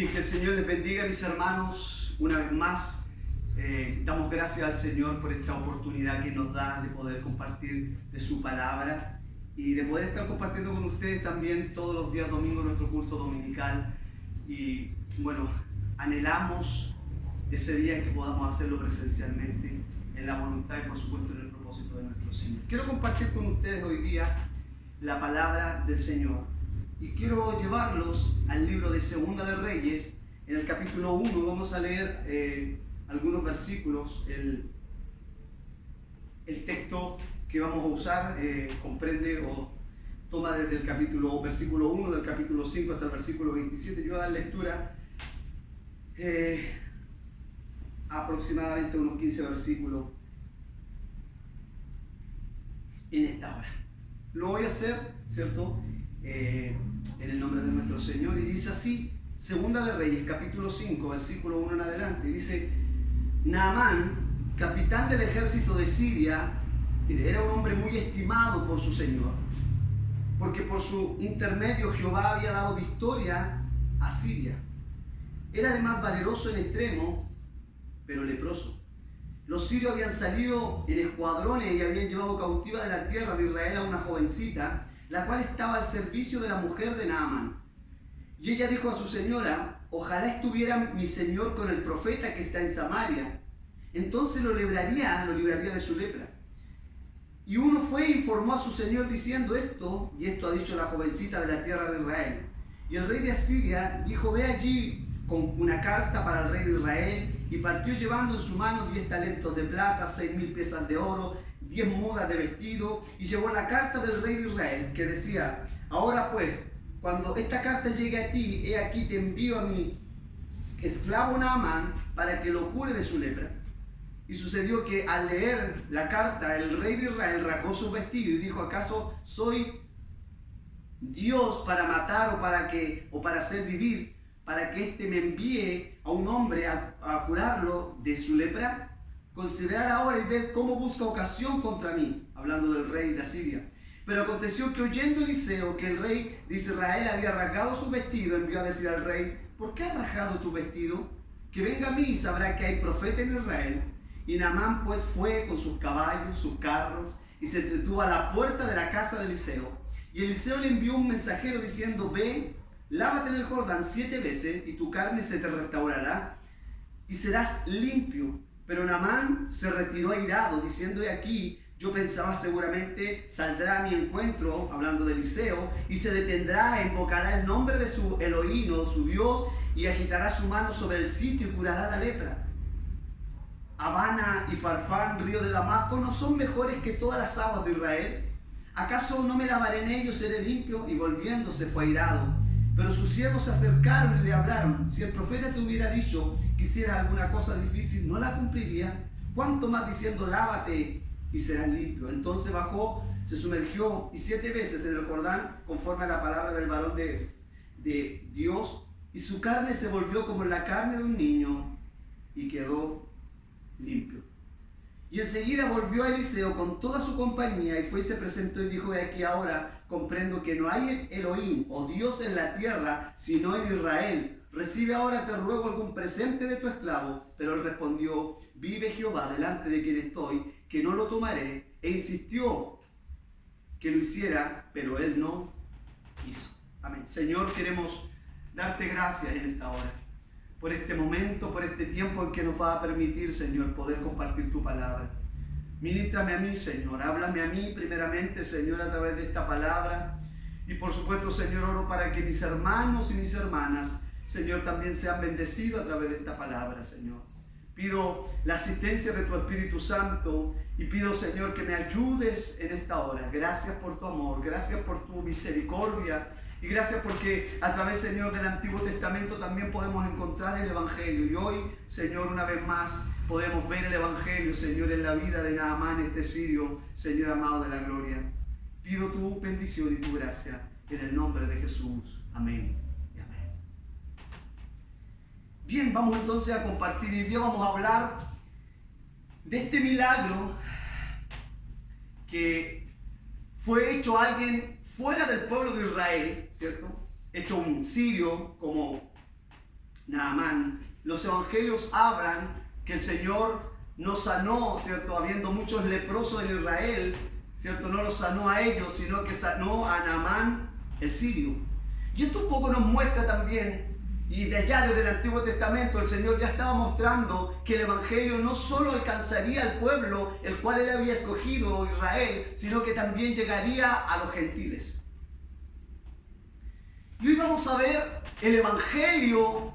Bien, que el Señor les bendiga, mis hermanos, una vez más. Damos gracias al Señor por esta oportunidad que nos da de poder compartir de su palabra y de poder estar compartiendo con ustedes también todos los días domingos nuestro culto dominical. Y bueno, anhelamos ese día en que podamos hacerlo presencialmente, en la voluntad y por supuesto en el propósito de nuestro Señor. Quiero compartir con ustedes hoy día la palabra del Señor. Y quiero llevarlos al libro de Segunda de Reyes, en el capítulo 1. Vamos a leer algunos versículos. El texto que vamos a usar comprende o toma desde el versículo 1 del capítulo 5 hasta el versículo 27. Yo voy a dar lectura aproximadamente unos 15 versículos en esta hora. Lo voy a hacer, ¿cierto?, en el nombre de nuestro Señor, y dice así, Segunda de Reyes, capítulo 5, versículo 1 en adelante, dice: Naamán, capitán del ejército de Siria, era un hombre muy estimado por su Señor, porque por su intermedio Jehová había dado victoria a Siria. Era además valeroso en extremo, pero leproso. Los sirios habían salido en escuadrones y habían llevado cautiva de la tierra de Israel a una jovencita, la cual estaba al servicio de la mujer de Naamán. Y ella dijo a su señora: ojalá estuviera mi señor con el profeta que está en Samaria, entonces lo libraría de su lepra. Y uno fue e informó a su señor diciendo esto, y esto ha dicho la jovencita de la tierra de Israel. Y el rey de Asiria dijo: ve allí con una carta para el rey de Israel, y partió llevando en su mano 10 talentos de plata, 6.000 piezas de oro, 10 mudas de vestido, y llevó la carta del rey de Israel, que decía: ahora pues, cuando esta carta llegue a ti, he aquí te envío a mi esclavo Naamán para que lo cure de su lepra. Y sucedió que al leer la carta, el rey de Israel rasgó su vestido y dijo: ¿acaso soy Dios para matar o para hacer vivir, para que éste me envíe a un hombre a curarlo de su lepra? Considerad ahora y ved cómo busca ocasión contra mí, hablando del rey de Asiria. Pero aconteció que oyendo Eliseo que el rey de Israel había rasgado su vestido, envió a decir al rey: ¿por qué has rasgado tu vestido? Que venga a mí y sabrá que hay profeta en Israel. Y Naamán pues fue con sus caballos, sus carros, y se detuvo a la puerta de la casa de Eliseo. Y Eliseo le envió un mensajero diciendo: ve, lávate en el Jordán 7 veces, y tu carne se te restaurará, y serás limpio. Pero Naamán se retiró airado, diciendo: he aquí, yo pensaba seguramente saldrá a mi encuentro, hablando de Eliseo, y se detendrá, invocará el nombre de su Elohim, o su Dios, y agitará su mano sobre el sitio y curará la lepra. Abana y Farfán, río de Damasco, ¿no son mejores que todas las aguas de Israel? ¿Acaso no me lavaré en ellos, seré limpio? Y volviéndose fue airado. Pero sus siervos se acercaron y le hablaron: si el profeta te hubiera dicho que hicieras alguna cosa difícil, ¿no la cumpliría? ¿Cuánto más diciendo: lávate y serás limpio? Entonces bajó, se sumergió y 7 veces en el Jordán, conforme a la palabra del varón de Dios, y su carne se volvió como la carne de un niño, y quedó limpio. Y enseguida volvió a Eliseo con toda su compañía, y fue y se presentó y dijo: he aquí ahora comprendo que no hay Elohim o Dios en la tierra sino en Israel. Recibe ahora, te ruego, algún presente de tu esclavo. Pero él respondió: vive Jehová delante de quien estoy, que no lo tomaré. E insistió que lo hiciera, pero él no quiso. Amén. Señor, queremos darte gracias en esta hora, por este momento, por este tiempo en que nos va a permitir, Señor, poder compartir tu palabra. Ministrame a mí, Señor, háblame a mí primeramente, Señor, a través de esta palabra. Y por supuesto, Señor, oro para que mis hermanos y mis hermanas, Señor, también sean bendecidos a través de esta palabra, Señor. Pido la asistencia de tu Espíritu Santo y pido, Señor, que me ayudes en esta hora. Gracias por tu amor, gracias por tu misericordia. Y gracias porque a través, Señor, del Antiguo Testamento también podemos encontrar el Evangelio. Y hoy, Señor, una vez más podemos ver el Evangelio, Señor, en la vida de Naamán, este sirio, Señor amado de la gloria. Pido tu bendición y tu gracia en el nombre de Jesús. Amén y amén. Bien, vamos entonces a compartir y hoy día vamos a hablar de este milagro que fue hecho a alguien fuera del pueblo de Israel, ¿cierto? Hecho un sirio como Naamán. Los evangelios hablan que el Señor no sanó, ¿cierto? Habiendo muchos leprosos en Israel, ¿cierto? No los sanó a ellos, sino que sanó a Naamán el sirio. Y esto un poco nos muestra también, y de allá desde el Antiguo Testamento el Señor ya estaba mostrando que el Evangelio no solo alcanzaría al pueblo el cual Él había escogido, Israel, sino que también llegaría a los gentiles. Y hoy vamos a ver el Evangelio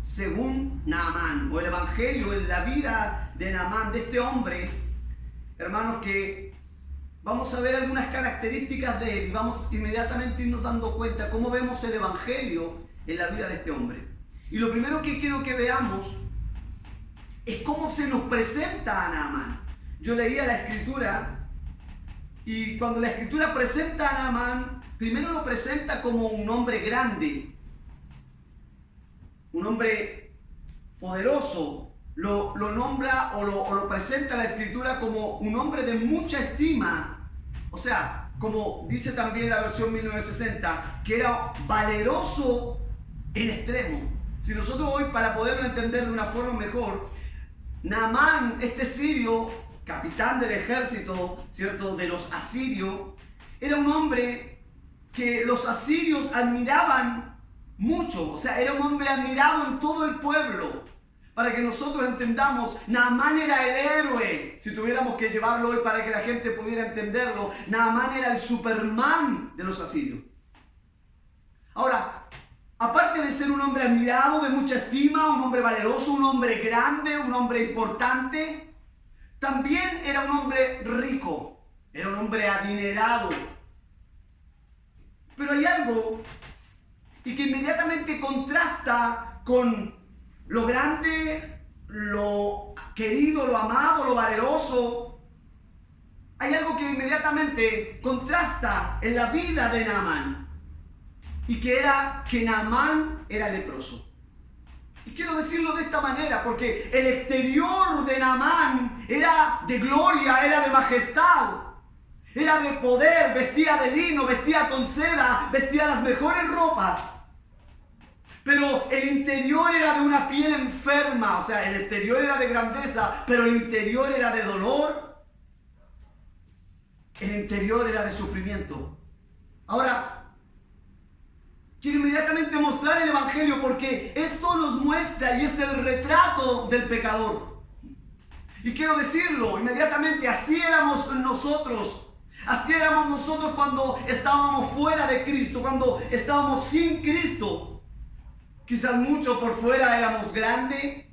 según Naamán, o el Evangelio en la vida de Naamán, de este hombre, hermanos, que vamos a ver algunas características de él y vamos inmediatamente a irnos dando cuenta cómo vemos el Evangelio en la vida de este hombre. Y lo primero que quiero que veamos es cómo se nos presenta a Naamán. Yo leía la Escritura y cuando la Escritura presenta a Naamán, primero lo presenta como un hombre grande, un hombre poderoso. Lo nombra o lo presenta la Escritura como un hombre de mucha estima. O sea, como dice también la versión 1960, que era valeroso en extremo. Si nosotros hoy, para poderlo entender de una forma mejor, Naamán, este sirio, capitán del ejército, ¿cierto?, de los asirios, era un hombre que los asirios admiraban mucho. O sea, era un hombre admirado en todo el pueblo. Para que nosotros entendamos, Naamán era el héroe. Si tuviéramos que llevarlo hoy para que la gente pudiera entenderlo, Naamán era el Superman de los asirios. Ahora, aparte de ser un hombre admirado, de mucha estima, un hombre valeroso, un hombre grande, un hombre importante, también era un hombre rico, era un hombre adinerado. Pero hay algo y que inmediatamente contrasta con lo grande, lo querido, lo amado, lo valeroso. Hay algo que inmediatamente contrasta en la vida de Naamán, y que era que Naamán era leproso. Y quiero decirlo de esta manera porque el exterior de Naamán era de gloria, era de majestad, era de poder, vestía de lino, vestía con seda, vestía las mejores ropas. Pero el interior era de una piel enferma. O sea, el exterior era de grandeza, pero el interior era de dolor. El interior era de sufrimiento. Ahora, quiero inmediatamente mostrar el Evangelio porque esto nos muestra y es el retrato del pecador. Y quiero decirlo inmediatamente, así éramos nosotros. Así éramos nosotros cuando estábamos fuera de Cristo, cuando estábamos sin Cristo. Quizás mucho por fuera éramos grandes,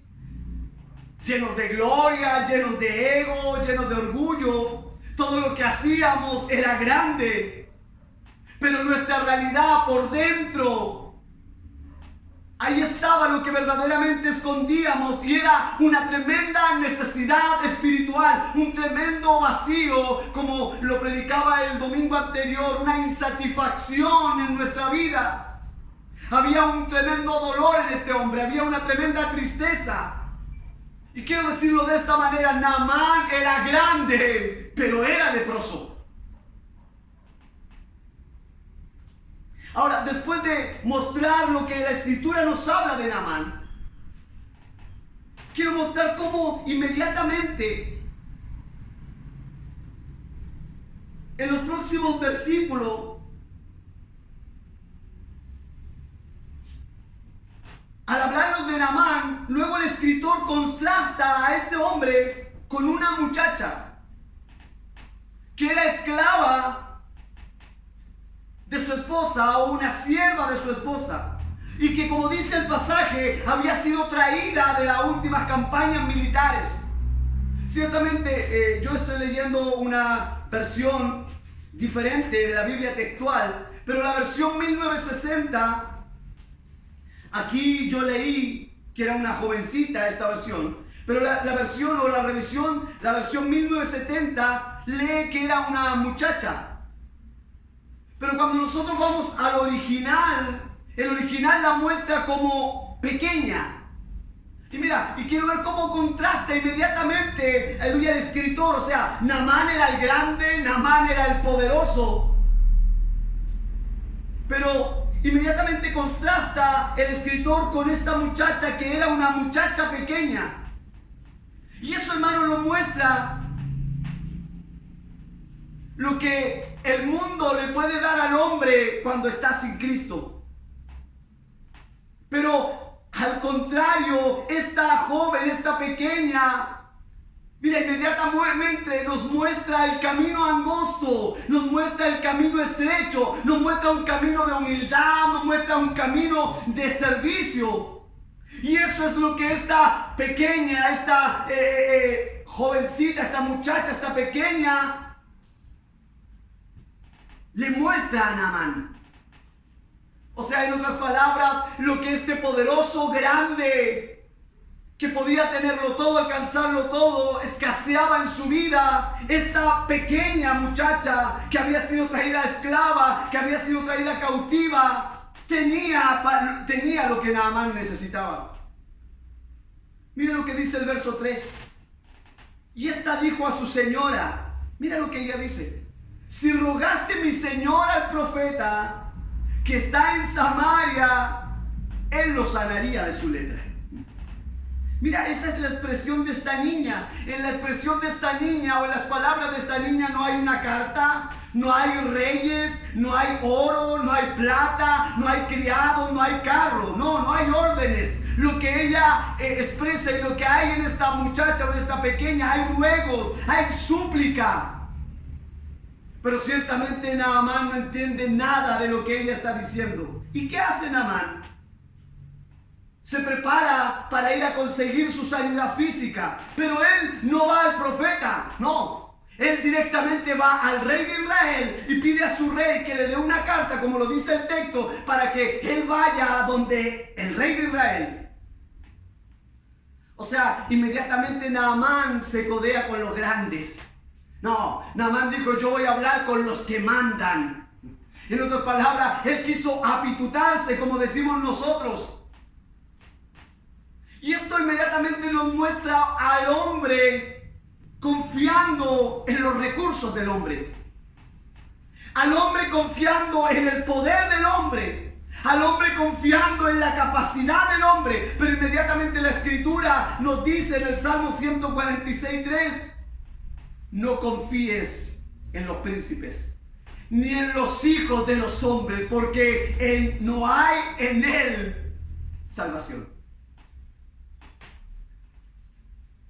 llenos de gloria, llenos de ego, llenos de orgullo. Todo lo que hacíamos era grande, pero nuestra realidad por dentro, ahí estaba lo que verdaderamente escondíamos, y era una tremenda necesidad espiritual, un tremendo vacío, como lo predicaba el domingo anterior, una insatisfacción en nuestra vida. Había un tremendo dolor en este hombre, había una tremenda tristeza. Y quiero decirlo de esta manera, Naamán era grande, pero era leproso. Ahora, después de mostrar lo que la Escritura nos habla de Naamán, quiero mostrar cómo inmediatamente, en los próximos versículos, al hablarnos de Naamán, luego el escritor contrasta a este hombre con una muchacha que era esclava de su esposa o una sierva de su esposa, y que, como dice el pasaje, había sido traída de las últimas campañas militares. Ciertamente yo estoy leyendo una versión diferente de la Biblia textual, pero la versión 1960, aquí yo leí que era una jovencita esta versión, pero la versión o la revisión, la versión 1970 lee que era una muchacha. Pero cuando nosotros vamos al original, el original la muestra como pequeña. Y mira, y quiero ver cómo contrasta inmediatamente el escritor. O sea, Naamán era el grande, Naamán era el poderoso. Pero inmediatamente contrasta el escritor con esta muchacha que era una muchacha pequeña. Y eso, hermano, lo muestra lo que el mundo le puede dar al hombre cuando está sin Cristo. Pero al contrario, esta joven, esta pequeña, mira, inmediatamente nos muestra el camino angosto, nos muestra el camino estrecho, nos muestra un camino de humildad, nos muestra un camino de servicio. Y eso es lo que esta pequeña, esta jovencita, esta muchacha, esta pequeña, le muestra a Naamán. O sea, en otras palabras, lo que este poderoso, grande, que podía tenerlo todo, alcanzarlo todo, escaseaba en su vida, esta pequeña muchacha que había sido traída esclava, que había sido traída cautiva, tenía lo que Naamán necesitaba. Mira lo que dice el verso 3. Y esta dijo a su señora, mira lo que ella dice: si rogase mi señor al profeta que está en Samaria, él lo sanaría de su lepra. Mira, esa es la expresión de esta niña. En la expresión de esta niña o en las palabras de esta niña no hay una carta, no hay reyes, no hay oro, no hay plata, no hay criados, no hay carro. No hay órdenes. Lo que ella expresa y lo que hay en esta muchacha o en esta pequeña, hay ruegos, hay súplica. Pero ciertamente Naamán no entiende nada de lo que ella está diciendo. ¿Y qué hace Naamán? Se prepara para ir a conseguir su sanidad física, pero él no va al profeta, no. Él directamente va al rey de Israel y pide a su rey que le dé una carta, como lo dice el texto, para que él vaya a donde el rey de Israel. O sea, inmediatamente Naamán se codea con los grandes. No, Naamán dijo: yo voy a hablar con los que mandan. En otras palabras, él quiso apitutarse, como decimos nosotros. Y esto inmediatamente nos muestra al hombre confiando en los recursos del hombre. Al hombre confiando en el poder del hombre. Al hombre confiando en la capacidad del hombre. Pero inmediatamente la escritura nos dice en el Salmo 146:3: no confíes en los príncipes, ni en los hijos de los hombres, porque no hay en él salvación.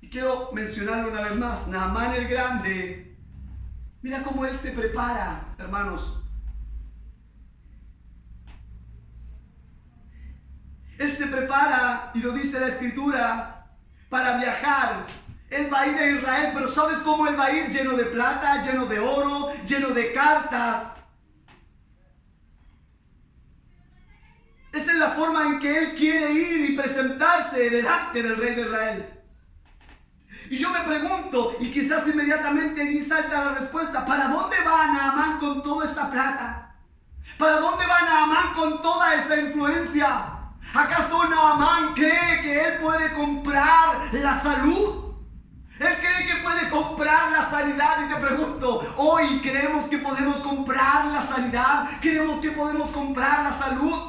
Y quiero mencionarlo una vez más. Naamán el grande, mira cómo él se prepara, hermanos. Él se prepara, y lo dice la escritura, para viajar. Él va a ir a Israel, pero ¿sabes cómo él va a ir? Lleno de plata, lleno de oro, lleno de cartas. Esa es la forma en que él quiere ir y presentarse delante del rey de Israel. Y yo me pregunto, y quizás inmediatamente allí salta la respuesta: ¿para dónde va Naamán con toda esa plata? ¿Para dónde va Naamán con toda esa influencia? ¿Acaso Naamán cree que él puede comprar la salud? Él cree que puede comprar la sanidad. Y te pregunto, ¿hoy creemos que podemos comprar la sanidad? ¿Creemos que podemos comprar la salud?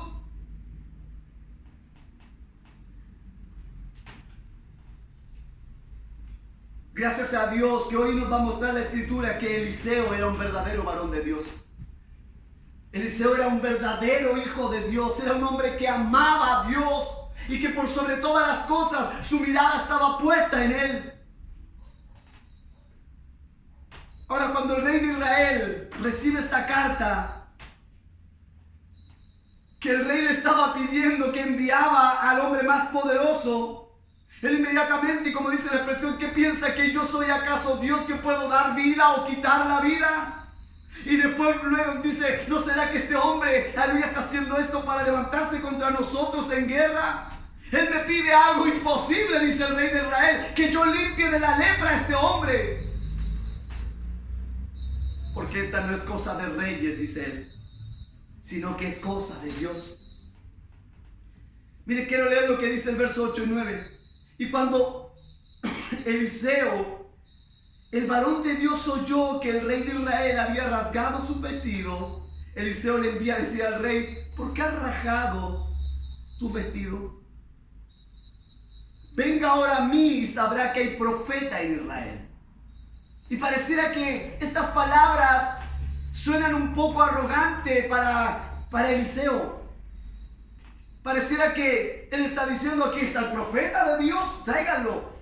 Gracias a Dios que hoy nos va a mostrar la escritura que Eliseo era un verdadero varón de Dios. Eliseo era un verdadero hijo de Dios. Era un hombre que amaba a Dios y que por sobre todas las cosas su mirada estaba puesta en él. Ahora, cuando el rey de Israel recibe esta carta, que el rey le estaba pidiendo, que enviaba al hombre más poderoso, él inmediatamente, como dice la expresión, ¿qué piensa? ¿Que yo soy acaso Dios que puedo dar vida o quitar la vida? Y después luego dice: ¿no será que este hombre, aleluya, está haciendo esto para levantarse contra nosotros en guerra? Él me pide algo imposible, dice el rey de Israel, que yo limpie de la lepra a este hombre. Porque esta no es cosa de reyes, dice él, sino que es cosa de Dios. Mire, quiero leer lo que dice el verso 8 y 9. Y cuando Eliseo, el varón de Dios, oyó que el rey de Israel había rasgado su vestido, Eliseo le envía a decir al rey: ¿por qué has rajado tu vestido? Venga ahora a mí y sabrá que hay profeta en Israel. Y pareciera que estas palabras suenan un poco arrogante para Eliseo. Pareciera que él está diciendo: aquí está el profeta de Dios, tráiganlo.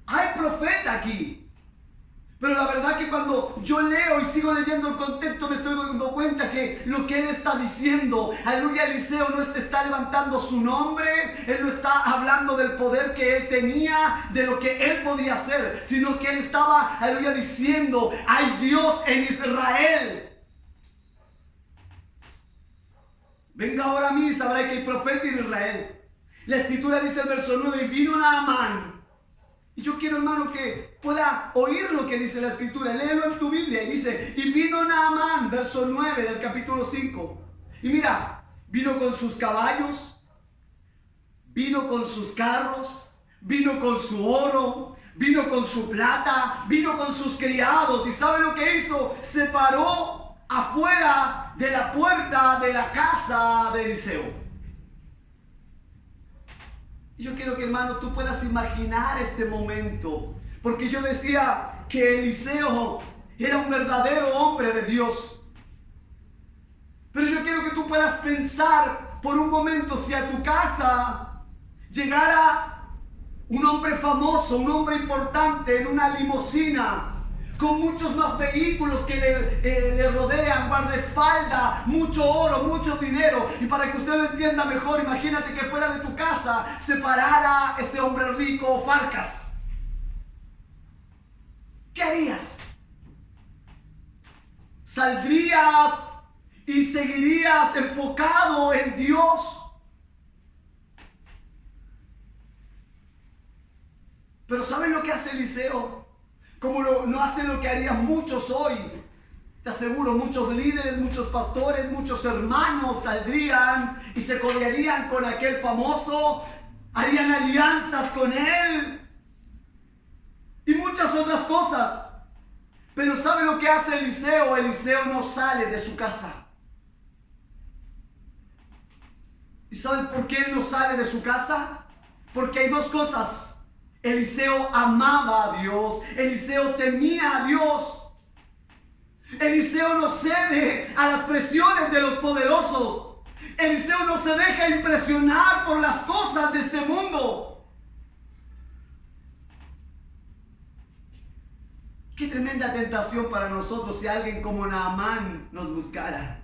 Hay profeta aquí. Pero la verdad que cuando yo leo y sigo leyendo el contexto, me estoy dando cuenta que lo que él está diciendo, aleluya, Eliseo no se está levantando su nombre, él no está hablando del poder que él tenía, de lo que él podía hacer, sino que él estaba, aleluya, diciendo: hay Dios en Israel. Venga ahora a mí y sabrá que hay profeta en Israel. La escritura dice en el verso 9: y vino Naamán. Y yo quiero, hermano, que pueda oír lo que dice la escritura. Léelo en tu Biblia. Y dice: y vino Naamán, verso 9 del capítulo 5. Y mira, vino con sus caballos, vino con sus carros, vino con su oro, vino con su plata, vino con sus criados. ¿Y sabe lo que hizo? Se paró afuera de la puerta de la casa de Eliseo. Y yo quiero que, hermano, tú puedas imaginar este momento, porque yo decía que Eliseo era un verdadero hombre de Dios. Pero yo quiero que tú puedas pensar por un momento: si a tu casa llegara un hombre famoso, un hombre importante en una limusina, con muchos más vehículos que le rodean, guardaespaldas, mucho oro, mucho dinero. Y para que usted lo entienda mejor, imagínate que fuera de tu casa se parara ese hombre rico, Farcas. ¿Qué harías? ¿Saldrías y seguirías enfocado en Dios? Pero ¿saben lo que hace Eliseo? Como no hace lo que harían muchos hoy. Te aseguro, muchos líderes, muchos pastores, muchos hermanos saldrían y se codearían con aquel famoso, harían alianzas con él y muchas otras cosas. Pero ¿sabe lo que hace Eliseo? Eliseo no sale de su casa. ¿Y sabes por qué él no sale de su casa? Porque hay dos cosas. Eliseo amaba a Dios. Eliseo temía a Dios. Eliseo no cede a las presiones de los poderosos. Eliseo no se deja impresionar por las cosas de este mundo. Qué tremenda tentación para nosotros si alguien como Naamán nos buscara.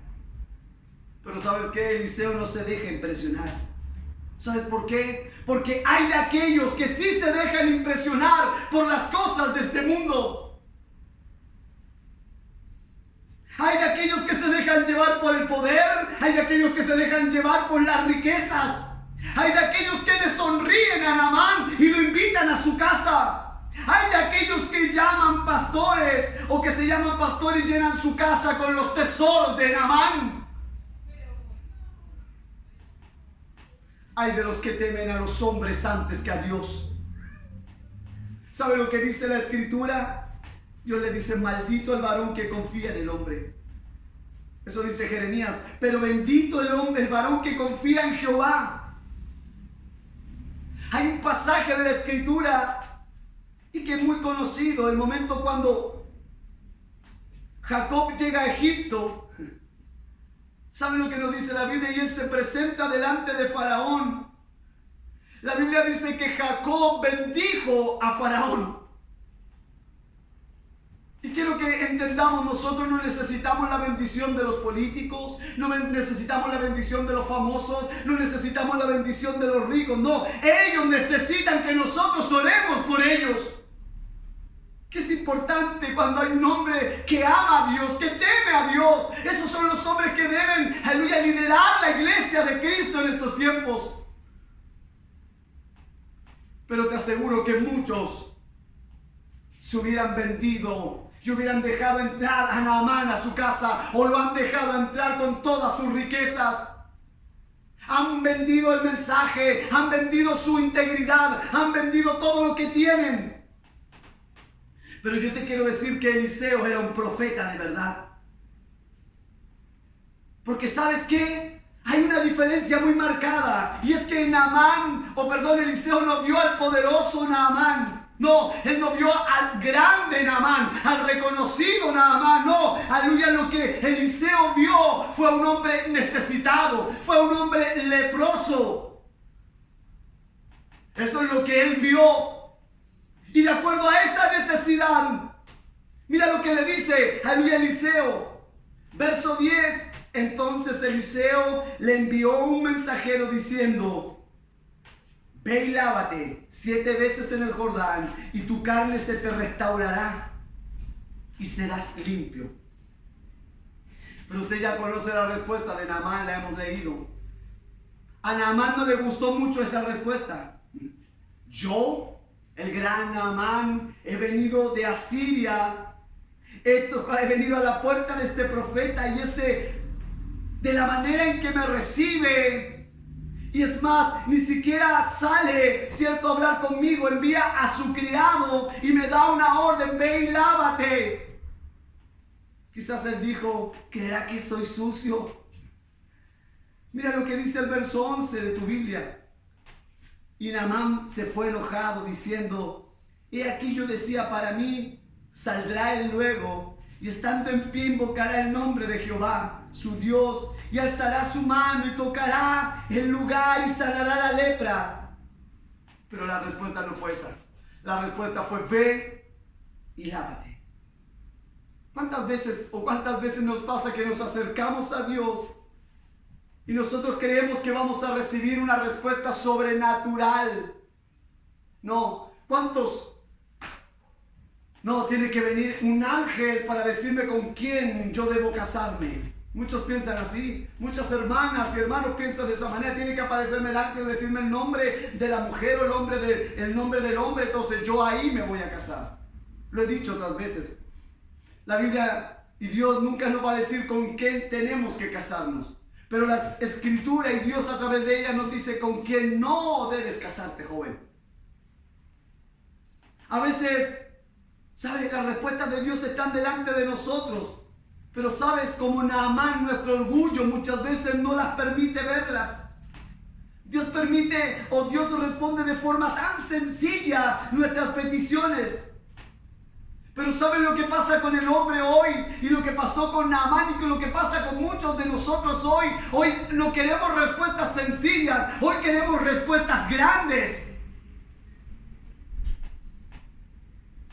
Pero ¿sabes qué? Eliseo no se deja impresionar. ¿Sabes por qué? Porque hay de aquellos que sí se dejan impresionar por las cosas de este mundo. Hay de aquellos que se dejan llevar por el poder. Hay de aquellos que se dejan llevar por las riquezas. Hay de aquellos que le sonríen a Naamán y lo invitan a su casa. Hay de aquellos que llaman pastores o que se llaman pastores y llenan su casa con los tesoros de Naamán. Hay de los que temen a los hombres antes que a Dios. ¿Sabe lo que dice la escritura? Dios le dice: maldito el varón que confía en el hombre. Eso dice Jeremías. Pero bendito el varón que confía en Jehová. Hay un pasaje de la escritura y que es muy conocido, el momento cuando Jacob llega a Egipto. ¿Saben lo que nos dice la Biblia? Y él se presenta delante de Faraón. La Biblia dice que Jacob bendijo a Faraón. Y quiero que entendamos, nosotros no necesitamos la bendición de los políticos, no necesitamos la bendición de los famosos, no necesitamos la bendición de los ricos, no. Ellos necesitan que nosotros oremos por ellos. Que es importante cuando hay un hombre que ama a Dios, que teme a Dios. Esos son los hombres que deben, aleluya, liderar la iglesia de Cristo en estos tiempos. Pero te aseguro que muchos se hubieran vendido y hubieran dejado entrar a Naamán a su casa, o lo han dejado entrar con todas sus riquezas. Han vendido el mensaje, han vendido su integridad, han vendido todo lo que tienen. Pero yo te quiero decir que Eliseo era un profeta de verdad. Porque ¿sabes qué? Hay una diferencia muy marcada. Y es que Eliseo no vio al poderoso Naamán. No, él no vio al grande Naamán, al reconocido Naamán. No, aleluya, lo que Eliseo vio fue un hombre necesitado, fue un hombre leproso. Eso es lo que él vio. Y de acuerdo a esa necesidad, mira lo que le dice, aleluya, Eliseo. Verso 10, entonces Eliseo le envió un mensajero diciendo: ve y lávate 7 veces en el Jordán, y tu carne se te restaurará y serás limpio. Pero usted ya conoce la respuesta de Naamán, la hemos leído. A Naamán no le gustó mucho esa respuesta. Yo, el gran Naamán, he venido de Asiria, he venido a la puerta de este profeta, y de la manera en que me recibe. Y es más, ni siquiera sale, cierto, a hablar conmigo. Envía a su criado y me da una orden: ve y lávate. Quizás él dijo: ¿creerá que estoy sucio? Mira lo que dice el verso 11 de tu Biblia. Y Naamán se fue enojado diciendo: he aquí, yo decía para mí, saldrá él luego, y estando en pie invocará el nombre de Jehová, su Dios, y alzará su mano y tocará el lugar y sanará la lepra. Pero la respuesta no fue esa. La respuesta fue: ve y lávate. ¿Cuántas veces nos pasa que nos acercamos a Dios y nosotros creemos que vamos a recibir una respuesta sobrenatural? No. ¿Cuántos? No, tiene que venir un ángel para decirme con quién yo debo casarme. Muchos piensan así. Muchas hermanas y hermanos piensan de esa manera. Tiene que aparecerme el ángel, decirme el nombre de la mujer o el nombre del hombre. Entonces yo ahí me voy a casar. Lo he dicho otras veces. La Biblia y Dios nunca nos va a decir con quién tenemos que casarnos. Pero la Escritura y Dios a través de ella nos dice con quién no debes casarte, joven. A veces, ¿sabes? Las respuestas de Dios están delante de nosotros. Pero sabes, como Naamán, nuestro orgullo muchas veces no las permite verlas. Dios permite, o Dios responde de forma tan sencilla nuestras peticiones. Pero ¿saben lo que pasa con el hombre hoy? Y lo que pasó con Naamán, y lo que pasa con muchos de nosotros hoy. Hoy no queremos respuestas sencillas, hoy queremos respuestas grandes.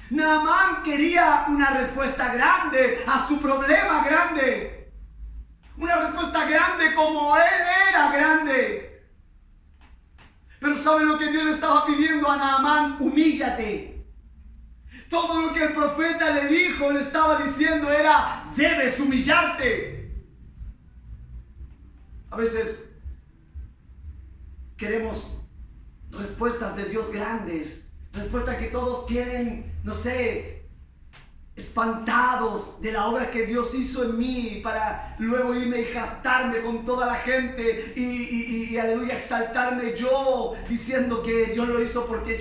Naamán quería una respuesta grande a su problema grande. Una respuesta grande como él era grande. Pero ¿saben lo que Dios le estaba pidiendo a Naamán? Humíllate. Todo lo que el profeta le dijo, le estaba diciendo era: debes humillarte. A veces queremos respuestas de Dios grandes. Respuestas que todos quieren, no sé, espantados de la obra que Dios hizo en mí, para luego irme y jactarme con toda la gente y aleluya, exaltarme yo, diciendo que Dios lo hizo porque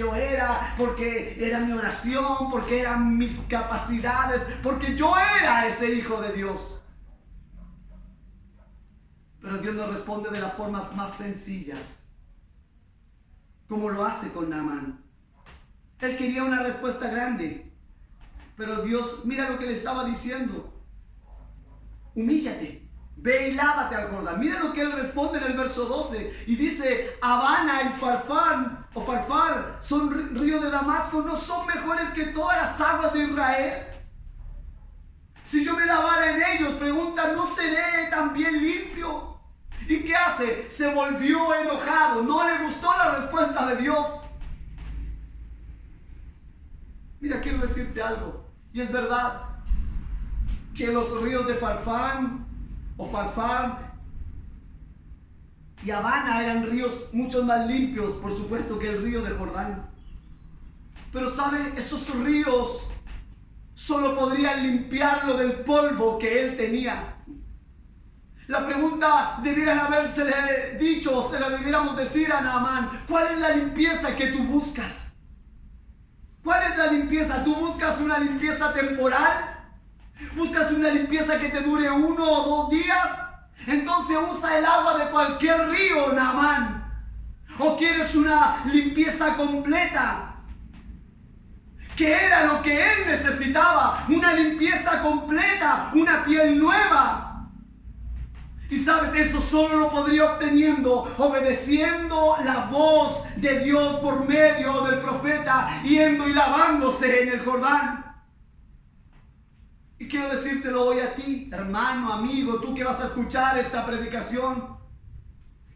era mi oración, porque eran mis capacidades, porque yo era ese hijo de Dios. Pero Dios nos responde de las formas más sencillas, como lo hace con Naamán. Él quería una respuesta grande, pero Dios, mira lo que le estaba diciendo: humíllate, ve y lávate al Jordán. Mira lo que él responde en el verso 12, y dice: Abana y Farfar son río de Damasco, ¿no son mejores que todas las aguas de Israel? Si yo me lavara en ellos, pregunta, ¿no seré también limpio? ¿Y qué hace? Se volvió enojado, no le gustó la respuesta de Dios. Mira, quiero decirte algo, y es verdad que los ríos de Farfar y Abana eran ríos mucho más limpios, por supuesto, que el río de Jordán. Pero ¿sabe? Esos ríos solo podrían limpiarlo del polvo que él tenía. La pregunta debieran habérsele dicho, o se la debiéramos decir a Naamán: ¿cuál es la limpieza que tú buscas? ¿Cuál es la limpieza? ¿Tú buscas una limpieza temporal? ¿Buscas una limpieza que te dure 1 o 2 días? Entonces usa el agua de cualquier río, Naamán. ¿O quieres una limpieza completa? ¿Qué era lo que él necesitaba? Una limpieza completa, una piel nueva. Y sabes, eso solo lo podría obteniendo obedeciendo la voz de Dios por medio del profeta, yendo y lavándose en el Jordán. Y quiero decírtelo hoy a ti, hermano, amigo, tú que vas a escuchar esta predicación.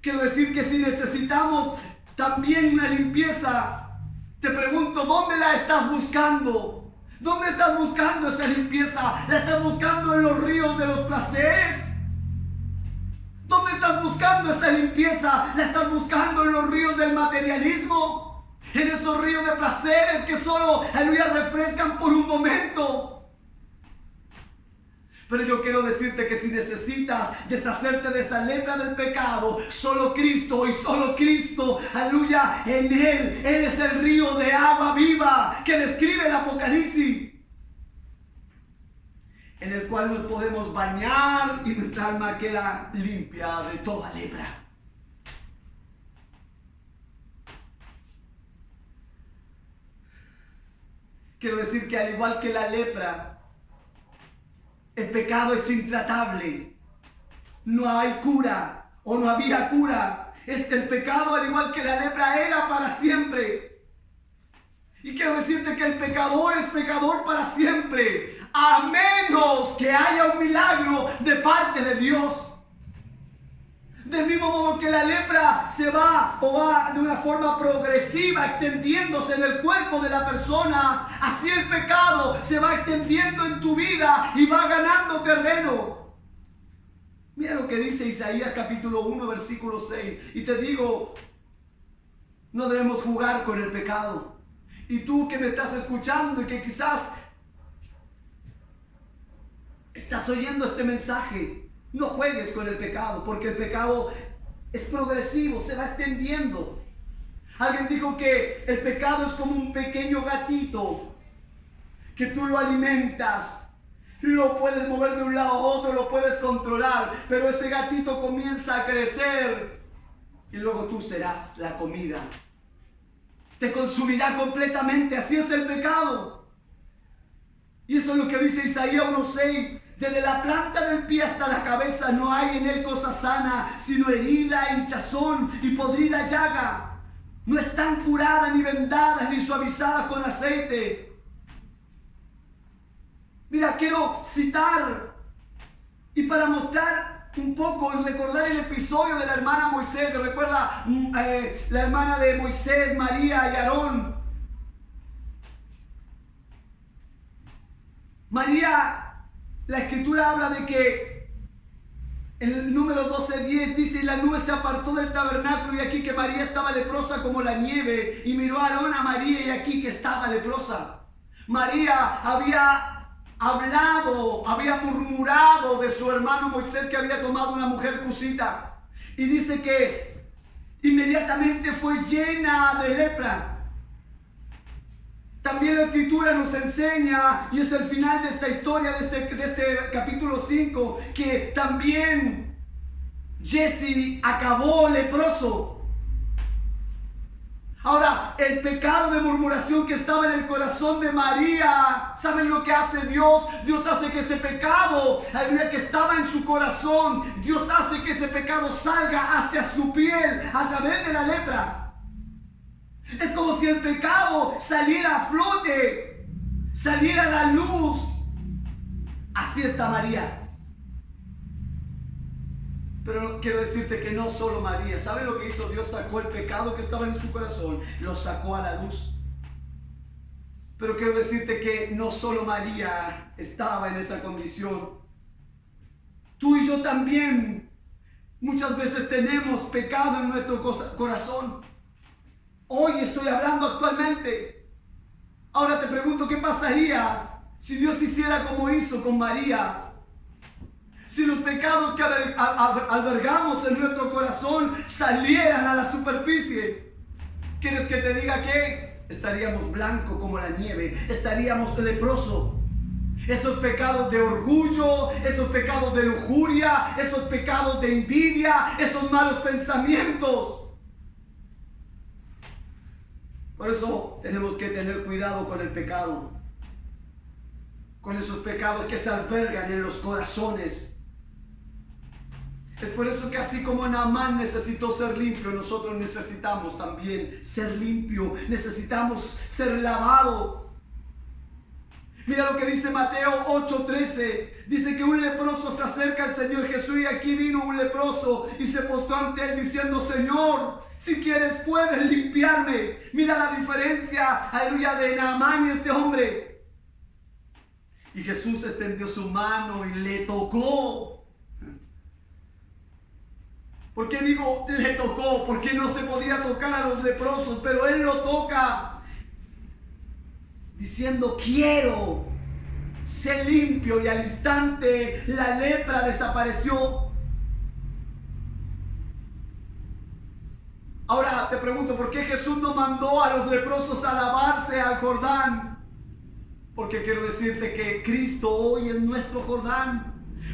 Quiero decir que si necesitamos también una limpieza, te pregunto, ¿dónde la estás buscando? ¿Dónde estás buscando esa limpieza? ¿La estás buscando en los ríos de los placeres? ¿Dónde estás buscando esa limpieza? ¿La estás buscando en los ríos del materialismo? ¿En esos ríos de placeres que solo, aleluya, refrescan por un momento? Pero yo quiero decirte que si necesitas deshacerte de esa lepra del pecado, solo Cristo y solo Cristo, aleluya, en Él es el río de agua viva que describe el Apocalipsis, en el cual nos podemos bañar y nuestra alma queda limpia de toda lepra. Quiero decir que al igual que la lepra, el pecado es intratable. No hay cura o no había cura. El pecado, al igual que la lepra, era para siempre. Y quiero decirte que el pecador es pecador para siempre, a menos que haya un milagro de parte de Dios. Del mismo modo que la lepra se va de una forma progresiva extendiéndose en el cuerpo de la persona, así el pecado se va extendiendo en tu vida y va ganando terreno. Mira lo que dice Isaías capítulo 1 versículo 6. Y te digo, no debemos jugar con el pecado. Y tú que me estás escuchando y que quizás estás oyendo este mensaje, no juegues con el pecado, porque el pecado es progresivo, se va extendiendo. Alguien dijo que el pecado es como un pequeño gatito que tú lo alimentas, lo puedes mover de un lado a otro, lo puedes controlar, pero ese gatito comienza a crecer y luego tú serás la comida. Te consumirá completamente, así es el pecado. Y eso es lo que dice Isaías 1:6. Desde la planta del pie hasta la cabeza no hay en él cosa sana, sino herida, hinchazón y podrida llaga. No están curadas, ni vendadas, ni suavizadas con aceite. Mira, quiero citar, y para mostrar un poco y recordar el episodio de la hermana Moisés, que recuerda la hermana de Moisés, María y Aarón. María, la escritura habla de que en el número 12:10 dice: y la nube se apartó del tabernáculo, y aquí que María estaba leprosa como la nieve, y miró a Aarón a María, y aquí que estaba leprosa. María había hablado, había murmurado de su hermano Moisés, que había tomado una mujer cusita, y dice que inmediatamente fue llena de lepra. También la escritura nos enseña, y es el final de esta historia, de este capítulo 5, que también Jesse acabó leproso. Ahora, el pecado de murmuración que estaba en el corazón de María, ¿saben lo que hace Dios? Dios hace que ese pecado, aleluya, que estaba en su corazón, Dios hace que ese pecado salga hacia su piel a través de la lepra. Es como si el pecado saliera a flote, saliera a la luz. Así está María. Pero quiero decirte que no solo María. ¿Sabe lo que hizo Dios? Sacó el pecado que estaba en su corazón, lo sacó a la luz. Pero quiero decirte que no solo María estaba en esa condición. Tú y yo también muchas veces tenemos pecado en nuestro corazón. Hoy estoy hablando actualmente. Ahora te pregunto, ¿qué pasaría si Dios hiciera como hizo con María? Si los pecados que albergamos en nuestro corazón salieran a la superficie. ¿Quieres que te diga qué? Estaríamos blancos como la nieve, estaríamos leprosos. Esos pecados de orgullo, esos pecados de lujuria, esos pecados de envidia, esos malos pensamientos. Por eso tenemos que tener cuidado con el pecado, con esos pecados que se albergan en los corazones. Es por eso que así como Naamán necesitó ser limpio, nosotros necesitamos también ser limpio, necesitamos ser lavado. Mira lo que dice Mateo 8:13. Dice que un leproso se acerca al Señor Jesús, y aquí vino un leproso y se postró ante él diciendo: Señor, si quieres puedes limpiarme. Mira la diferencia, aleluya, de Naamán y este hombre. Y Jesús extendió su mano y le tocó. ¿Por qué digo le tocó? Porque no se podía tocar a los leprosos, pero él lo toca diciendo: quiero ser limpio, y al instante la lepra desapareció. Ahora te pregunto, ¿por qué Jesús no mandó a los leprosos a lavarse al Jordán? Porque quiero decirte que Cristo hoy es nuestro Jordán.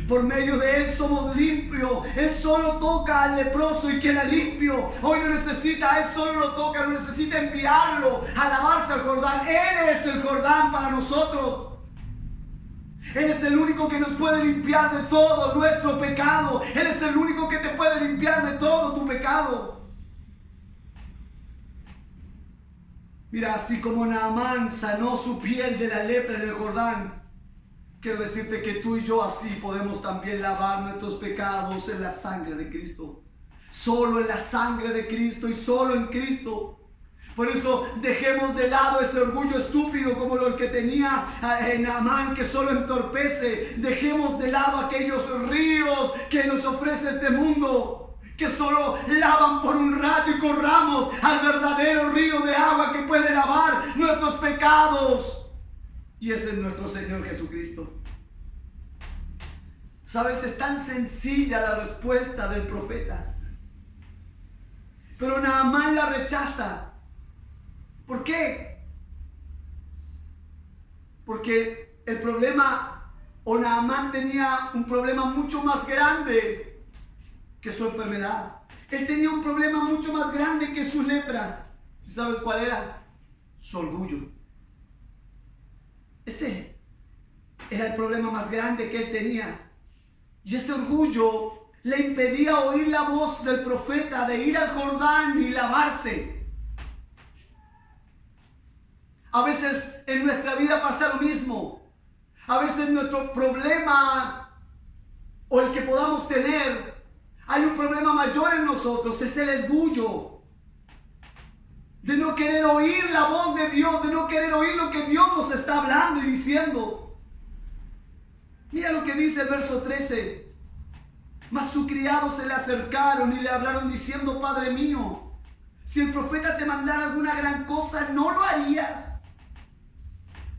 Por medio de Él somos limpios. Él solo toca al leproso y queda limpio. Hoy no necesita, Él solo lo toca, no necesita enviarlo a lavarse al Jordán. Él es el Jordán para nosotros. Él es el único que nos puede limpiar de todo nuestro pecado. Él es el único que te puede limpiar de todo tu pecado. Mira, así como Naamán sanó su piel de la lepra en el Jordán, quiero decirte que tú y yo así podemos también lavar nuestros pecados en la sangre de Cristo. Solo en la sangre de Cristo y solo en Cristo. Por eso dejemos de lado ese orgullo estúpido como lo que tenía Naamán, que solo entorpece. Dejemos de lado aquellos ríos que nos ofrece este mundo, que solo lavan por un rato, y corramos al verdadero río de agua que puede lavar nuestros pecados. Y ese es nuestro Señor Jesucristo. ¿Sabes? Es tan sencilla la respuesta del profeta, pero Naamán la rechaza. ¿Por qué? Porque el problema, o Naamán tenía un problema mucho más grande que su enfermedad. Él tenía un problema mucho más grande que su lepra. ¿Sabes cuál era? Su orgullo. Ese era el problema más grande que él tenía. Y ese orgullo le impedía oír la voz del profeta de ir al Jordán y lavarse. A veces en nuestra vida pasa lo mismo. A veces nuestro problema, o el que podamos tener, hay un problema mayor en nosotros, es el orgullo. De no querer oír la voz de Dios, de no querer oír lo que Dios nos está hablando y diciendo. Mira lo que dice el verso 13. Mas sus criados se le acercaron y le hablaron diciendo: Padre mío, si el profeta te mandara alguna gran cosa, ¿no lo harías?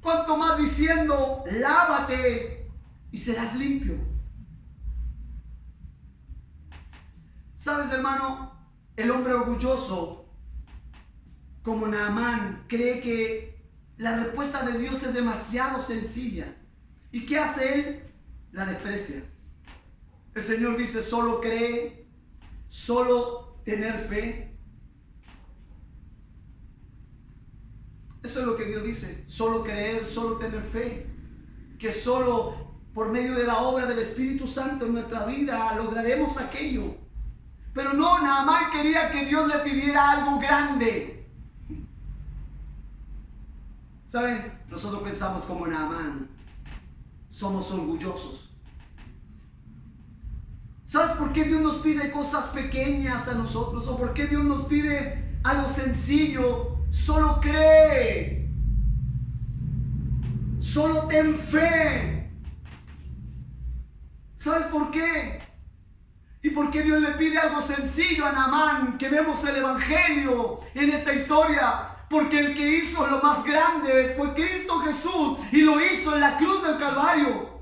Cuanto más diciendo: lávate y serás limpio. ¿Sabes, hermano? El hombre orgulloso, como Naamán, cree que la respuesta de Dios es demasiado sencilla. ¿Y qué hace él? La desprecia. El Señor dice: solo cree, solo tener fe. Eso es lo que Dios dice: solo creer, solo tener fe. Que solo por medio de la obra del Espíritu Santo en nuestra vida lograremos aquello. Pero no, Naamán quería que Dios le pidiera algo grande. ¿Saben? Nosotros pensamos como Naamán. Somos orgullosos. ¿Sabes por qué Dios nos pide cosas pequeñas a nosotros? ¿O por qué Dios nos pide algo sencillo? Solo cree. Solo ten fe. ¿Sabes por qué? ¿Y por qué Dios le pide algo sencillo a Naamán? Que vemos el evangelio en esta historia. Porque el que hizo lo más grande fue Cristo Jesús, y lo hizo en la cruz del Calvario.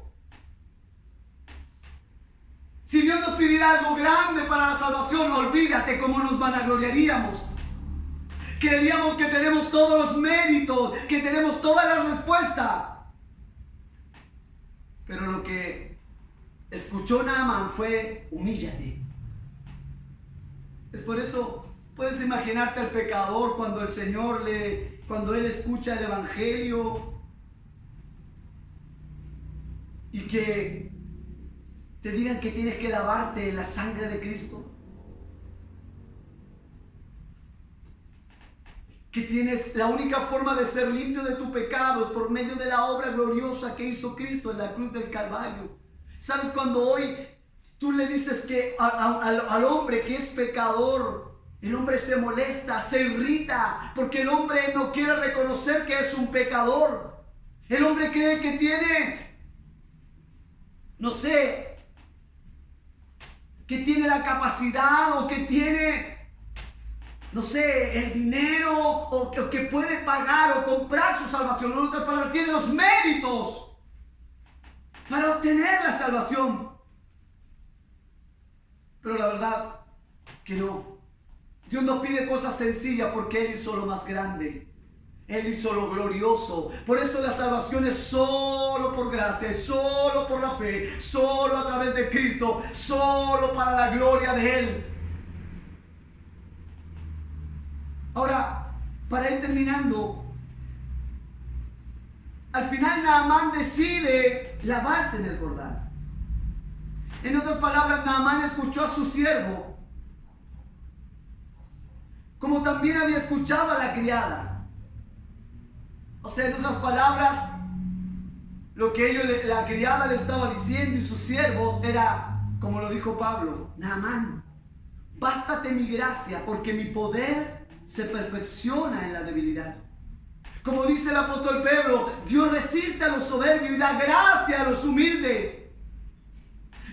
Si Dios nos pidiera algo grande para la salvación, olvídate cómo nos vanagloriaríamos. Creeríamos que tenemos todos los méritos, que tenemos toda la respuesta. Pero lo que escuchó Naamán fue: humíllate. Es por eso, puedes imaginarte al pecador cuando él escucha el evangelio y que te digan que tienes que lavarte en la sangre de Cristo, que tienes la única forma de ser limpio de tu pecado es por medio de la obra gloriosa que hizo Cristo en la cruz del Calvario. ¿Sabes? Cuando hoy tú le dices que al hombre que es pecador, el hombre se molesta, se irrita, porque el hombre no quiere reconocer que es un pecador. El hombre cree que tiene, no sé, que tiene la capacidad o que tiene, no sé, el dinero o que puede pagar o comprar su salvación. En otras palabras, tiene los méritos para obtener la salvación. Pero la verdad que no. Dios nos pide cosas sencillas porque Él hizo lo más grande. Él hizo lo glorioso. Por eso la salvación es solo por gracia, solo por la fe, solo a través de Cristo, solo para la gloria de Él. Ahora, para ir terminando, al final Naamán decide lavarse en el Jordán. En otras palabras, Naamán escuchó a su siervo, como también había escuchado a la criada. O sea, en otras palabras, lo que la criada le estaba diciendo y sus siervos era, como lo dijo Pablo: Naamán, bástate mi gracia, porque mi poder se perfecciona en la debilidad. Como dice el apóstol Pedro, Dios resiste a los soberbios y da gracia a los humildes.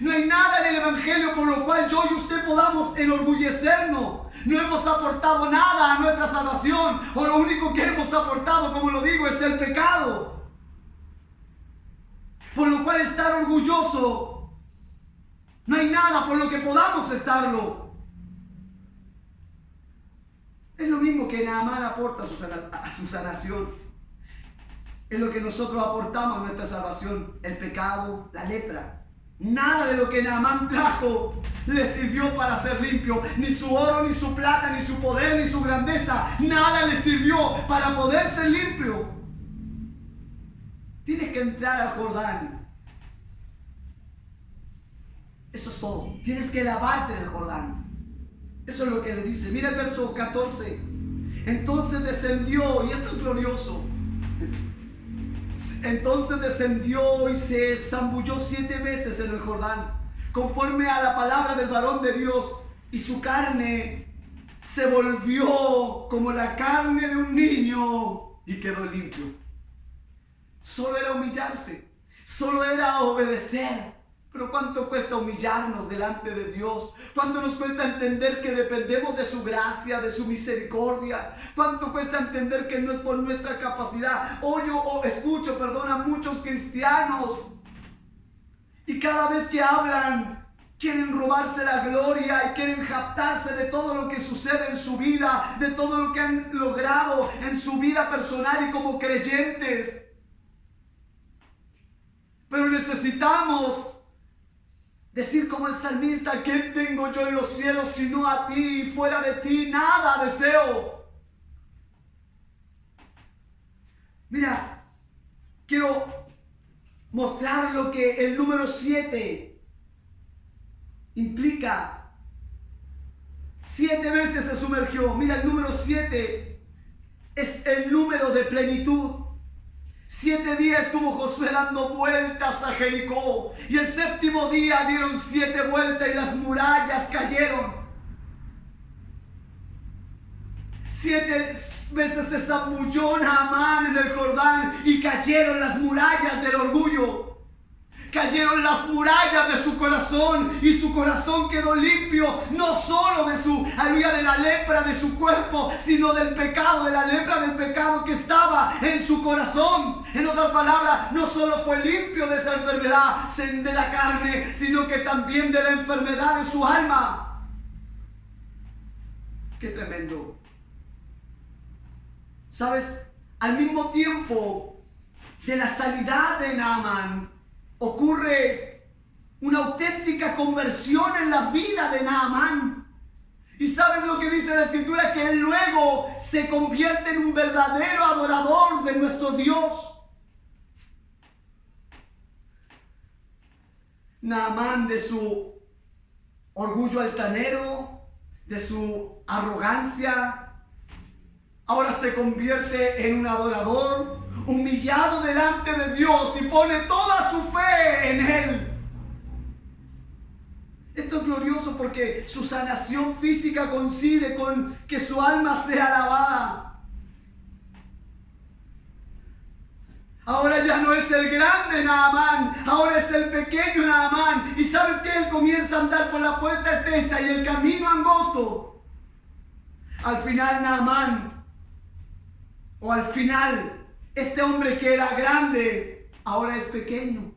No hay nada en el evangelio por lo cual yo y usted podamos enorgullecernos. No hemos aportado nada a nuestra salvación, o lo único que hemos aportado, como lo digo, es el pecado. Por lo cual estar orgulloso, no hay nada por lo que podamos estarlo. Es lo mismo que Naamán aporta a su sanación. Es lo que nosotros aportamos a nuestra salvación: el pecado, la lepra. Nada de lo que Naamán trajo le sirvió para ser limpio. Ni su oro, ni su plata, ni su poder, ni su grandeza. Nada le sirvió para poder ser limpio. Tienes que entrar al Jordán. Eso es todo. Tienes que lavarte del Jordán. Eso es lo que le dice. Mira el verso 14. Entonces descendió, y esto es glorioso. Entonces descendió y se zambulló 7 veces en el Jordán, conforme a la palabra del varón de Dios, y su carne se volvió como la carne de un niño y quedó limpio. Solo era humillarse, solo era obedecer. Pero ¿cuánto cuesta humillarnos delante de Dios? ¿Cuánto nos cuesta entender que dependemos de su gracia, de su misericordia? ¿Cuánto cuesta entender que no es por nuestra capacidad? Escucho a muchos cristianos, y cada vez que hablan quieren robarse la gloria y quieren jactarse de todo lo que sucede en su vida, de todo lo que han logrado en su vida personal y como creyentes. Pero necesitamos decir como el salmista: ¿qué tengo yo en los cielos sino a ti? Y fuera de ti nada deseo. Mira, quiero mostrar lo que el número 7 implica. 7 veces se sumergió. Mira, el número 7 es el número de plenitud. 7 días estuvo Josué dando vueltas a Jericó, y el 7º día dieron 7 vueltas y las murallas cayeron. 7 veces se zambulló Naamán en el Jordán y cayeron las murallas del orgullo. Cayeron las murallas de su corazón, y su corazón quedó limpio, no solo de la lepra de su cuerpo, sino del pecado, de la lepra del pecado que estaba en su corazón. En otras palabras, no solo fue limpio de esa enfermedad de la carne, sino que también de la enfermedad de su alma. ¡Qué tremendo! ¿Sabes? Al mismo tiempo de la sanidad de Naamán, ocurre una auténtica conversión en la vida de Naamán. ¿Y sabes lo que dice la Escritura? Que él luego se convierte en un verdadero adorador de nuestro Dios. Naamán, de su orgullo altanero, de su arrogancia, ahora se convierte en un adorador, humillado delante de Dios y pone toda su fe en Él. Esto es glorioso porque su sanación física coincide con que su alma sea alabada. Ahora ya no es el grande Naamán, ahora es el pequeño Naamán. Y sabes que él comienza a andar por la puerta estrecha y el camino angosto. Al final Naamán, o al final, este hombre que era grande, ahora es pequeño.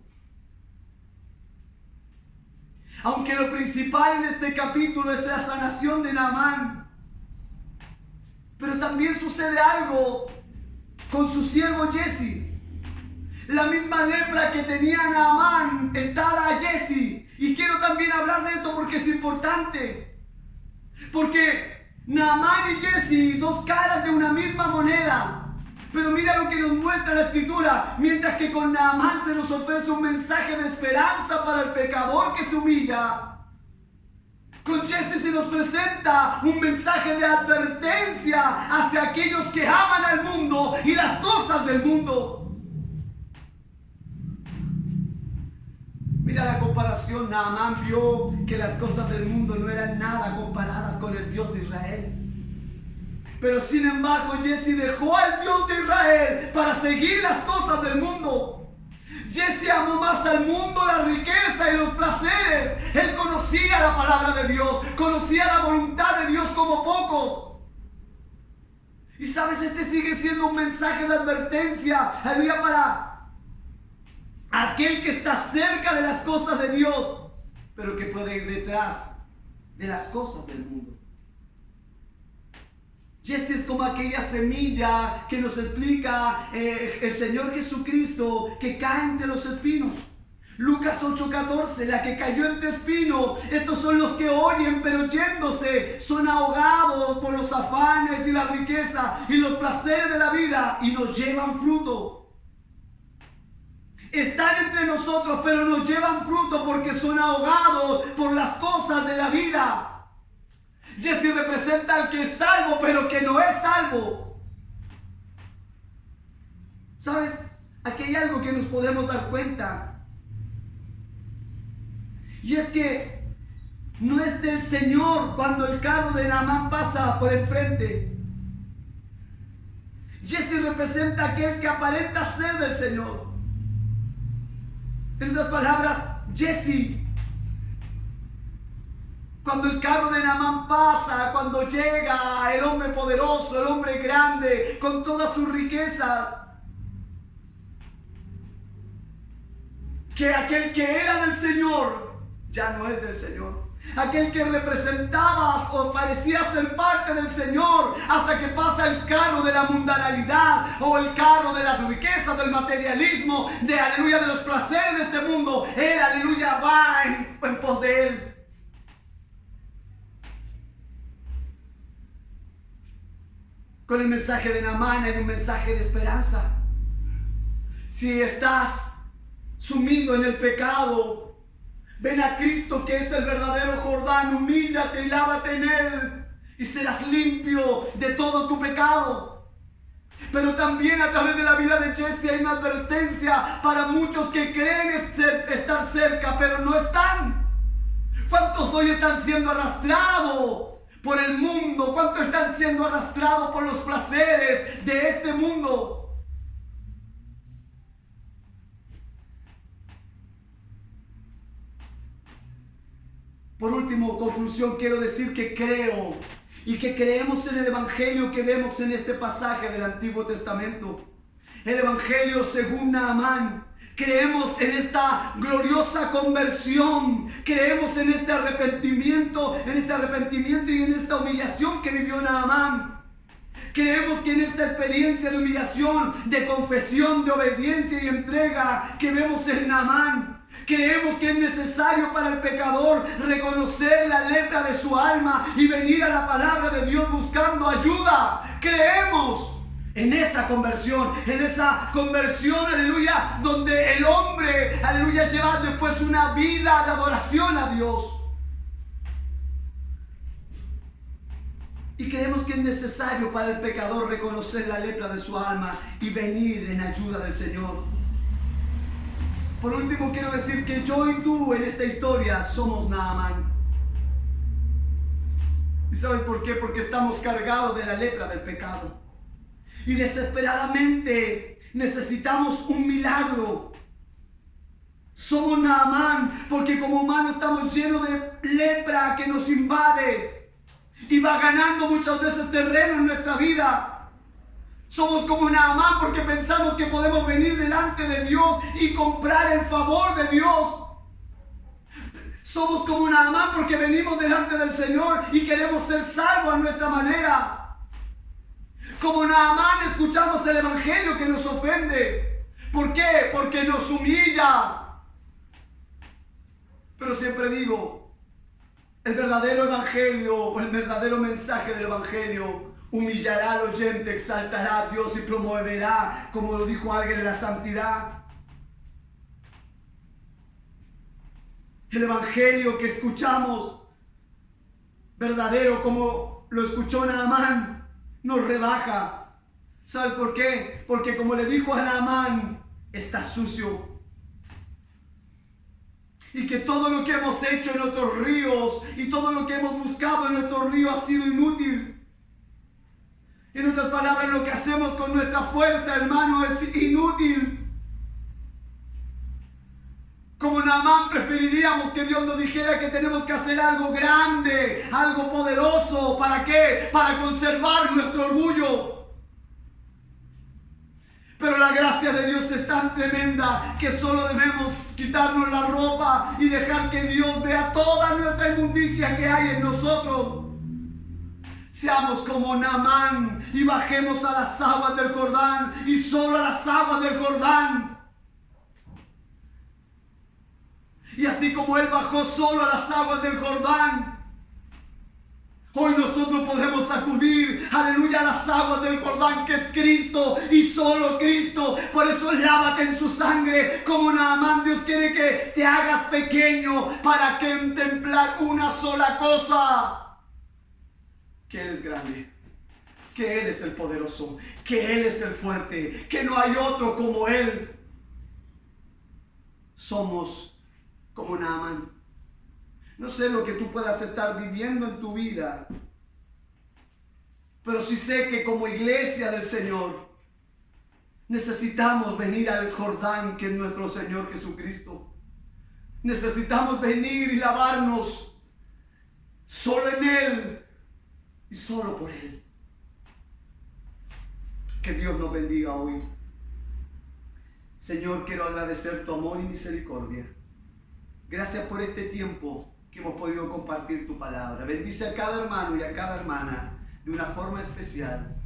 Aunque lo principal en este capítulo es la sanación de Naamán, pero también sucede algo con su siervo Jesse. La misma lepra que tenía Naamán está a Jesse. Y quiero también hablar de esto porque es importante. Porque Naamán y Jesse, dos caras de una misma moneda. Pero mira lo que nos muestra la Escritura. Mientras que con Naamán se nos ofrece un mensaje de esperanza para el pecador que se humilla, con Jesse se nos presenta un mensaje de advertencia hacia aquellos que aman al mundo y las cosas del mundo. Mira la comparación. Naamán vio que las cosas del mundo no eran nada comparadas con el Dios de Israel. Pero sin embargo Jesse dejó al Dios de Israel para seguir las cosas del mundo. Jesse amó más al mundo, la riqueza y los placeres. Él conocía la palabra de Dios, conocía la voluntad de Dios como pocos. Y sabes, este sigue siendo un mensaje de advertencia, aleluya, para aquel que está cerca de las cosas de Dios, pero que puede ir detrás de las cosas del mundo. Jesse es como aquella semilla que nos explica el Señor Jesucristo, que cae entre los espinos. Lucas 8:14, la que cayó entre espinos, estos son los que oyen, pero yéndose son ahogados por los afanes y la riqueza y los placeres de la vida y no llevan fruto. Están entre nosotros, pero no llevan fruto porque son ahogados por las cosas de la vida. Jesse representa al que es salvo, pero que no es salvo. ¿Sabes? Aquí hay algo que nos podemos dar cuenta. Y es que no es del Señor cuando el carro de Naamán pasa por el frente. Jesse representa a aquel que aparenta ser del Señor. En otras palabras, Jesse, cuando el carro de Naamán pasa, cuando llega el hombre poderoso, el hombre grande, con todas sus riquezas, que aquel que era del Señor ya no es del Señor. Aquel que representaba o parecía ser parte del Señor hasta que pasa el carro de la mundanalidad o el carro de las riquezas, del materialismo, de aleluya, de los placeres de este mundo. Él, aleluya, va en pos de él. Con el mensaje de Naamán hay un mensaje de esperanza. Si estás sumido en el pecado, ven a Cristo, que es el verdadero Jordán, humíllate y lávate en Él y serás limpio de todo tu pecado. Pero también a través de la vida de Jesse hay una advertencia para muchos que creen estar cerca, pero no están. ¿Cuántos hoy están siendo arrastrados por el mundo? ¿Cuántos están siendo arrastrados por los placeres de este mundo? Por último, conclusión, quiero decir que creo y que creemos en el Evangelio que vemos en este pasaje del Antiguo Testamento. El Evangelio según Naamán. Creemos en esta gloriosa conversión. Creemos en este arrepentimiento y en esta humillación que vivió Naamán. Creemos que en esta experiencia de humillación, de confesión, de obediencia y entrega que vemos en Naamán, Creemos que es necesario para el pecador reconocer la lepra de su alma y venir a la palabra de Dios buscando ayuda. Creemos en esa conversión, aleluya, donde el hombre, aleluya, lleva después una vida de adoración a Dios. Y creemos que es necesario para el pecador reconocer la lepra de su alma y venir en ayuda del Señor. Por último, quiero decir que yo y tú en esta historia somos Naamán. ¿Y sabes por qué? Porque estamos cargados de la lepra del pecado. Y desesperadamente necesitamos un milagro. Somos Naamán porque como humanos estamos llenos de lepra que nos invade y va ganando muchas veces terreno en nuestra vida. Somos como Naamán porque pensamos que podemos venir delante de Dios y comprar el favor de Dios. Somos como Naamán porque venimos delante del Señor y queremos ser salvos a nuestra manera. Como Naamán escuchamos el evangelio que nos ofende. ¿Por qué? Porque nos humilla. Pero siempre digo, el verdadero evangelio o el verdadero mensaje del evangelio humillará al oyente, exaltará a Dios y promoverá, como lo dijo alguien, la santidad. El evangelio que escuchamos, verdadero como lo escuchó Naamán, nos rebaja. ¿Sabes por qué? Porque como le dijo a Naamán, está sucio. Y que todo lo que hemos hecho en nuestros ríos y todo lo que hemos buscado en nuestros ríos ha sido inútil. En otras palabras, lo que hacemos con nuestra fuerza, hermano, es inútil. Como Naamán preferiríamos que Dios nos dijera que tenemos que hacer algo grande, algo poderoso. ¿Para qué? Para conservar nuestro orgullo. Pero la gracia de Dios es tan tremenda que solo debemos quitarnos la ropa y dejar que Dios vea toda nuestra inmundicia que hay en nosotros. Seamos como Naamán y bajemos a las aguas del Jordán y solo a las aguas del Jordán. Y así como Él bajó solo a las aguas del Jordán, hoy nosotros podemos acudir, aleluya, a las aguas del Jordán, que es Cristo y solo Cristo. Por eso lávate en su sangre como Naamán. Dios quiere que te hagas pequeño para contemplar una sola cosa: que Él es grande, que Él es el poderoso, que Él es el fuerte, que no hay otro como Él. Somos como Naamán. No sé lo que tú puedas estar viviendo en tu vida, pero sí sé que como iglesia del Señor necesitamos venir al Jordán, que es nuestro Señor Jesucristo. Necesitamos venir y lavarnos solo en Él y solo por Él. Que Dios nos bendiga hoy. Señor, quiero agradecer tu amor y misericordia. Gracias por este tiempo que hemos podido compartir tu palabra. Bendice a cada hermano y a cada hermana de una forma especial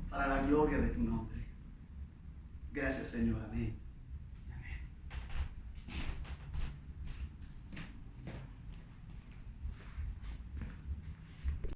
para la gloria de tu nombre. Gracias, Señor. Amén.